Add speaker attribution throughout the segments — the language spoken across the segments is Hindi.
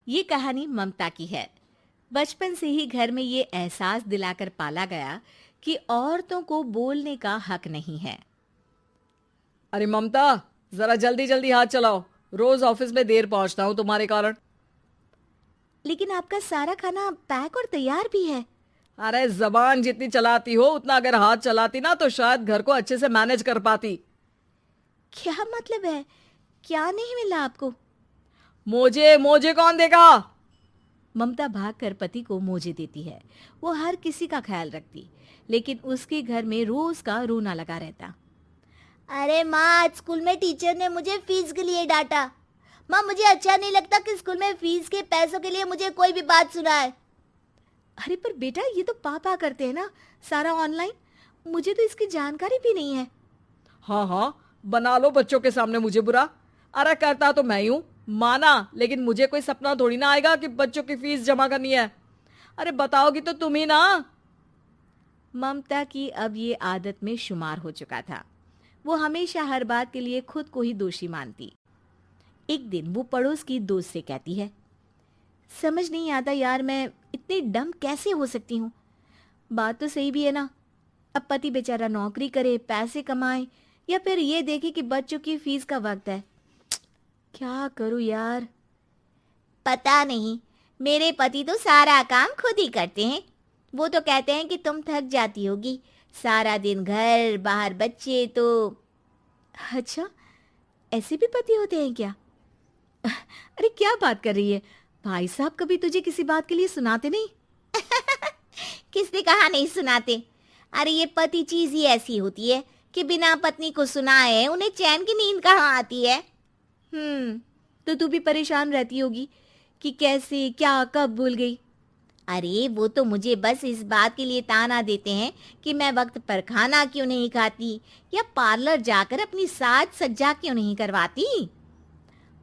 Speaker 1: ये कहानी ममता की है। बचपन से ही घर में ये एहसास दिलाकर पाला गया कि औरतों को बोलने का हक नहीं है।
Speaker 2: अरे ममता, जरा जल्दी जल्दी हाथ चलाओ। रोज ऑफिस में देर पहुंचता हूँ तुम्हारे कारण।
Speaker 1: लेकिन आपका सारा खाना पैक और तैयार भी है।
Speaker 2: अरे जबान जितनी चलाती हो उतना अगर हाथ चलाती ना तो शायद घर को अच्छे से मैनेज कर पाती।
Speaker 1: क्या मतलब है? क्या नहीं मिला आपको?
Speaker 2: मोजे मोजे कौन देगा?
Speaker 1: ममता भागकर पति को मोजे देती है। वो हर किसी का ख्याल रखती, लेकिन उसके घर में रोज का रोना लगा रहता।
Speaker 3: अरे माँ, आज स्कूल में टीचर ने मुझे फीस के लिए डांटा। माँ, मुझे अच्छा नहीं लगता कि स्कूल में फीस के पैसों के लिए मुझे कोई भी बात सुनाए।
Speaker 1: अरे पर बेटा, ये तो पापा करते हैं ना, सारा ऑनलाइन। मुझे तो इसकी जानकारी भी नहीं है।
Speaker 2: हाँ हाँ, बना लो बच्चों के सामने मुझे बुरा। अरे करता तो मैं ही हूँ, माना, लेकिन मुझे कोई सपना थोड़ी ना आएगा कि बच्चों की फीस जमा करनी है। अरे बताओगी तो तुम ही ना।
Speaker 1: ममता की अब ये आदत में शुमार हो चुका था। वो हमेशा हर बात के लिए खुद को ही दोषी मानती। एक दिन वो पड़ोस की दोस्त से कहती है, समझ नहीं आता यार, मैं इतनी डम कैसे हो सकती हूँ। बात तो सही भी है ना। अब पति बेचारा नौकरी करे, पैसे कमाए, या फिर ये देखे कि बच्चों की फीस का वक्त है। क्या करूँ यार।
Speaker 3: पता नहीं, मेरे पति तो सारा काम खुद ही करते हैं। वो तो कहते हैं कि तुम थक जाती होगी, सारा दिन घर बाहर बच्चे। तो
Speaker 1: अच्छा, ऐसे भी पति होते हैं क्या? अरे क्या बात कर रही है? भाई साहब कभी तुझे किसी बात के लिए सुनाते नहीं?
Speaker 3: किसने कहा नहीं सुनाते? अरे ये पति चीज ही ऐसी होती है कि बिना पत्नी को सुनाए उन्हें चैन की नींद कहाँ आती है।
Speaker 1: तो तू भी परेशान रहती होगी कि कैसे, क्या, कब भूल गई।
Speaker 3: अरे वो तो मुझे बस इस बात के लिए ताना देते हैं कि मैं वक्त पर खाना क्यों नहीं खाती या पार्लर जाकर अपनी साज सज्जा क्यों नहीं करवाती।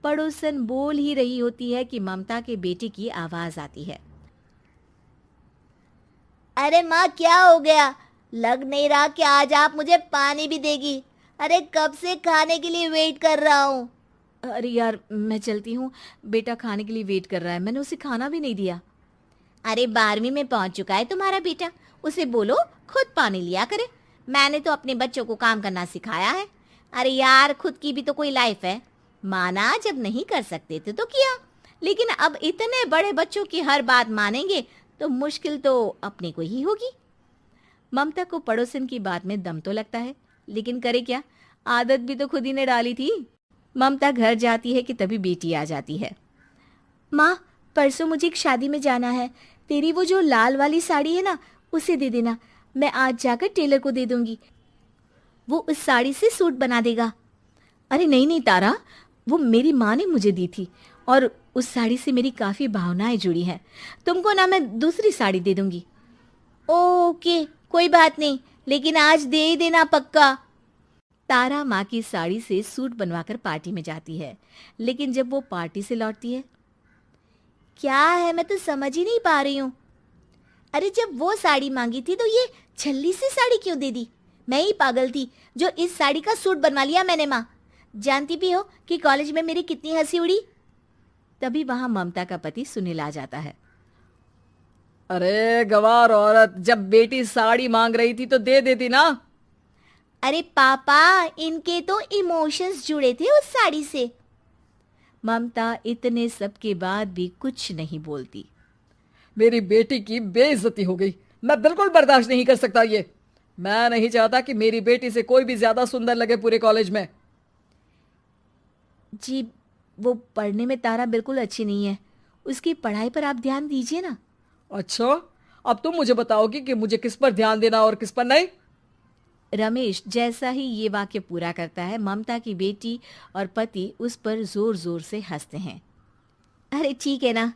Speaker 1: पड़ोसन बोल ही रही होती है कि ममता के बेटे की आवाज आती है।
Speaker 3: अरे माँ, क्या हो गया? लग नहीं रहा कि आज आप मुझे पानी भी देगी। अरे कब से खाने के लिए वेट कर रहा हूँ।
Speaker 1: अरे यार, मैं चलती हूँ। बेटा खाने के लिए वेट कर रहा है, मैंने उसे खाना भी नहीं दिया।
Speaker 3: अरे 12वीं में पहुंच चुका है तुम्हारा बेटा, उसे बोलो खुद पानी लिया करे। मैंने तो अपने बच्चों को काम करना सिखाया है। अरे यार, खुद की भी तो कोई लाइफ है। माना जब नहीं कर सकते थे तो किया, लेकिन अब इतने बड़े बच्चों की हर बात मानेंगे तो मुश्किल तो अपने को ही होगी।
Speaker 1: ममता को पड़ोसन की बात में दम तो लगता है, लेकिन करे क्या, आदत भी तो खुद ही ने डाली थी। ममता घर जाती है कि तभी बेटी आ जाती है। माँ, परसों मुझे एक शादी में जाना है। तेरी वो जो लाल वाली साड़ी है ना, उसे दे देना। मैं आज जाकर टेलर को दे दूंगी, वो उस साड़ी से सूट बना देगा। अरे नहीं नहीं तारा, वो मेरी माँ ने मुझे दी थी और उस साड़ी से मेरी काफ़ी भावनाएं जुड़ी हैं। तुमको ना मैं दूसरी साड़ी दे दूंगी।
Speaker 3: ओके, कोई बात नहीं, लेकिन आज दे ही देना पक्का।
Speaker 1: तारा माँ की साड़ी से सूट बनवाकर पार्टी में जाती है, लेकिन जब वो पार्टी से लौटती है,
Speaker 3: क्या है, मैं तो समझ ही नहीं पा रही हूँ। अरे जब वो साड़ी मांगी थी तो ये छल्ली सी साड़ी क्यों दे दी? मैं ही पागल थी जो इस साड़ी का सूट बनवा लिया मैंने। माँ, जानती भी हो कि कॉलेज में मेरी कितनी हंसी उड़ी।
Speaker 1: तभी वहां ममता का पति सुनील आ जाता है।
Speaker 2: अरे गवार औरत, जब बेटी साड़ी मांग रही थी तो दे देती ना।
Speaker 3: अरे पापा, इनके तो इमोशंस जुड़े थे उस साड़ी से।
Speaker 1: ममता इतने सब के बाद भी कुछ नहीं बोलती।
Speaker 2: मेरी बेटी की बेइज्जती हो गई। मैं बिल्कुल बर्दाश्त नहीं कर सकता ये। मैं नहीं चाहता कि मेरी बेटी से कोई भी ज्यादा सुंदर लगे पूरे कॉलेज में।
Speaker 1: जी, वो पढ़ने में तारा बिल्कुल अच्छी नहीं है, उसकी पढ़ाई पर आप ध्यान दीजिए ना।
Speaker 2: अच्छा, अब तुम मुझे बताओगी कि मुझे किस पर ध्यान देना और किस पर नहीं।
Speaker 1: रमेश जैसा ही ये वाक्य पूरा करता है, ममता की बेटी और पति उस पर जोर जोर से हंसते हैं। अरे ठीक है ना,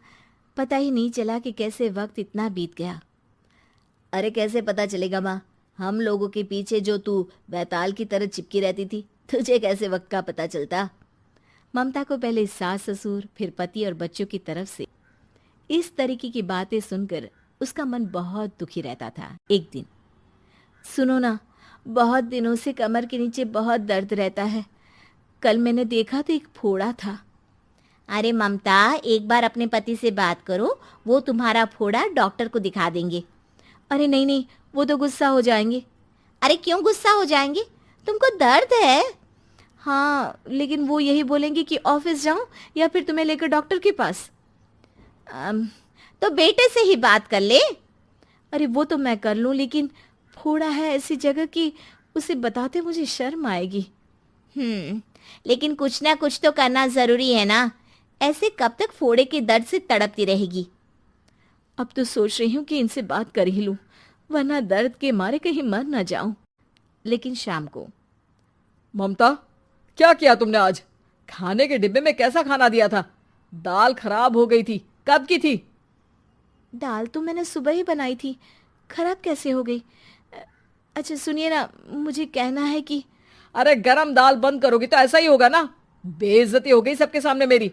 Speaker 1: पता ही नहीं चला कि कैसे वक्त इतना बीत गया।
Speaker 3: अरे कैसे पता चलेगा माँ, हम लोगों के पीछे जो तू बैताल की तरह चिपकी रहती थी, तुझे कैसे वक्त का पता चलता।
Speaker 1: ममता को पहले सास ससुर, फिर पति और बच्चों की तरफ से इस तरीके की बातें सुनकर उसका मन बहुत दुखी रहता था। एक दिन, सुनो ना, बहुत दिनों से कमर के नीचे बहुत दर्द रहता है। कल मैंने देखा तो एक फोड़ा था।
Speaker 3: अरे ममता, एक बार अपने पति से बात करो, वो तुम्हारा फोड़ा डॉक्टर को दिखा देंगे।
Speaker 1: अरे नहीं नहीं, वो तो गुस्सा हो जाएंगे।
Speaker 3: अरे क्यों गुस्सा हो जाएंगे? तुमको दर्द है?
Speaker 1: हाँ, लेकिन वो यही बोलेंगे कि ऑफिस जाऊं या फिर तुम्हें लेकर डॉक्टर के पास।
Speaker 3: तो बेटे से ही बात कर ले।
Speaker 1: अरे वो तो मैं कर लूं, लेकिन फोड़ा है ऐसी जगह कि उसे बताते मुझे शर्म आएगी।
Speaker 3: लेकिन कुछ ना कुछ तो करना जरूरी है ना। ऐसे कब तक फोड़े के दर्द से तड़पती रहेगी?
Speaker 1: अब तो सोच रही हूँ कि इनसे बात कर ही लूं, वरना दर्द के मारे कहीं मर ना जाऊं। लेकिन शाम को,
Speaker 2: ममता, क्या किया तुमने आज? खाने के डिब्बे में कैसा खाना दिया था? दाल खराब हो गई थी। कब की थी?
Speaker 1: दाल तो मैंने सुबह ही बनाई थी, खराब कैसे हो गई? अच्छा सुनिए ना, मुझे कहना है कि
Speaker 2: अरे गरम दाल बंद करोगी तो ऐसा ही होगा ना। बेइज्जती हो गई सबके सामने मेरी।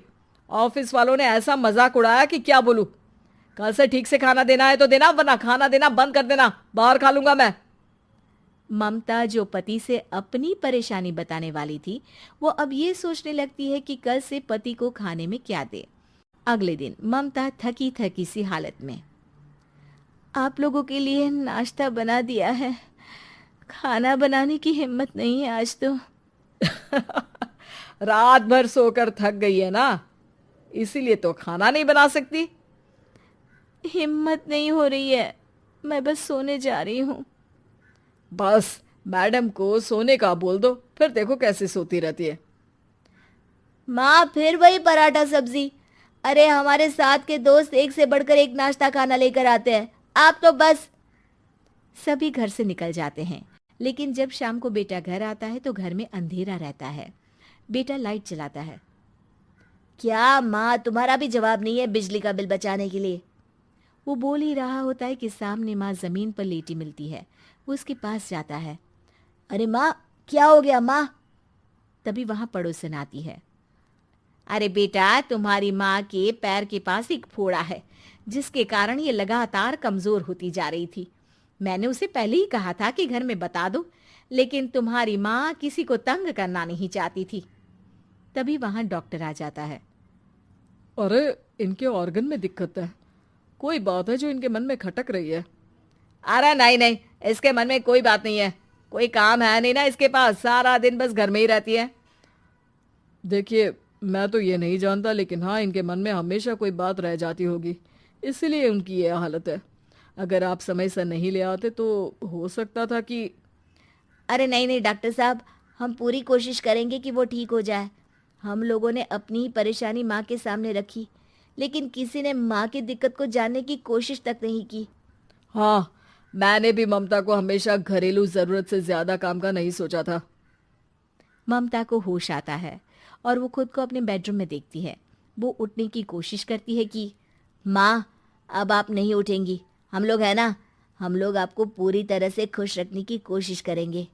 Speaker 2: ऑफिस वालों ने ऐसा मजाक उड़ाया कि क्या बोलूं। कल से ठीक से खाना देना है तो देना, वरना खाना देना बंद कर देना। बाहर खा लूंगा मैं।
Speaker 1: ममता, जो पति से अपनी परेशानी बताने वाली थी, वो अब ये सोचने लगती है कि कल से पति को खाने में क्या दे। अगले दिन ममता थकी थकी सी हालत में, आप लोगों के लिए नाश्ता बना दिया है, खाना बनाने की हिम्मत नहीं है आज तो।
Speaker 2: रात भर सोकर थक गई है ना, इसीलिए तो खाना नहीं बना सकती।
Speaker 1: हिम्मत नहीं हो रही है, मैं बस सोने जा रही हूँ।
Speaker 2: बस मैडम को सोने का बोल दो, फिर देखो कैसे सोती रहती है।
Speaker 3: माँ, फिर वही पराठा सब्जी। अरे हमारे साथ के दोस्त एक से बढ़कर एक नाश्ता खाना लेकर आते हैं, आप तो बस।
Speaker 1: सभी घर से निकल जाते हैं, लेकिन जब शाम को बेटा घर आता है तो घर में अंधेरा रहता है। बेटा लाइट जलाता है।
Speaker 3: क्या माँ, तुम्हारा भी जवाब नहीं है बिजली का बिल बचाने के लिए?
Speaker 1: वो बोल ही रहा होता है कि सामने माँ जमीन पर लेटी मिलती है। वो उसके पास जाता है।
Speaker 3: अरे माँ, क्या हो गया माँ?
Speaker 1: तभी वहां पड़ोसन आती है।
Speaker 3: अरे बेटा, तुम्हारी माँ के पैर के पास एक फोड़ा है,
Speaker 1: जिसके कारण ये लगातार कमजोर होती जा रही थी। मैंने उसे पहले ही कहा था कि घर में बता दो, लेकिन तुम्हारी माँ किसी को तंग करना नहीं चाहती थी। तभी वहां डॉक्टर आ जाता है।
Speaker 2: अरे इनके ऑर्गन में दिक्कत है, कोई बात है जो इनके मन में खटक रही है। अरे नहीं नहीं, इसके मन में कोई बात नहीं है। कोई काम है नहीं ना इसके पास, सारा दिन बस घर में ही रहती है। देखिए, मैं तो ये नहीं जानता, लेकिन हाँ, इनके मन में हमेशा कोई बात रह जाती होगी, इसीलिए उनकी ये हालत है। अगर आप समय से नहीं ले आते तो हो सकता था कि।
Speaker 3: अरे नहीं नहीं डॉक्टर साहब, हम पूरी कोशिश करेंगे कि वो ठीक हो जाए। हम लोगों ने अपनी ही परेशानी माँ के सामने रखी, लेकिन किसी ने माँ की दिक्कत को जानने की कोशिश तक नहीं की।
Speaker 2: हाँ, मैंने भी ममता को हमेशा घरेलू जरूरत से ज्यादा काम का नहीं सोचा था।
Speaker 1: ममता को होश आता है और वो खुद को अपने बेडरूम में देखती है। वो उठने की कोशिश करती है कि
Speaker 3: माँ, अब आप नहीं उठेंगी। हम लोग है ना, हम लोग आपको पूरी तरह से खुश रखने की कोशिश करेंगे।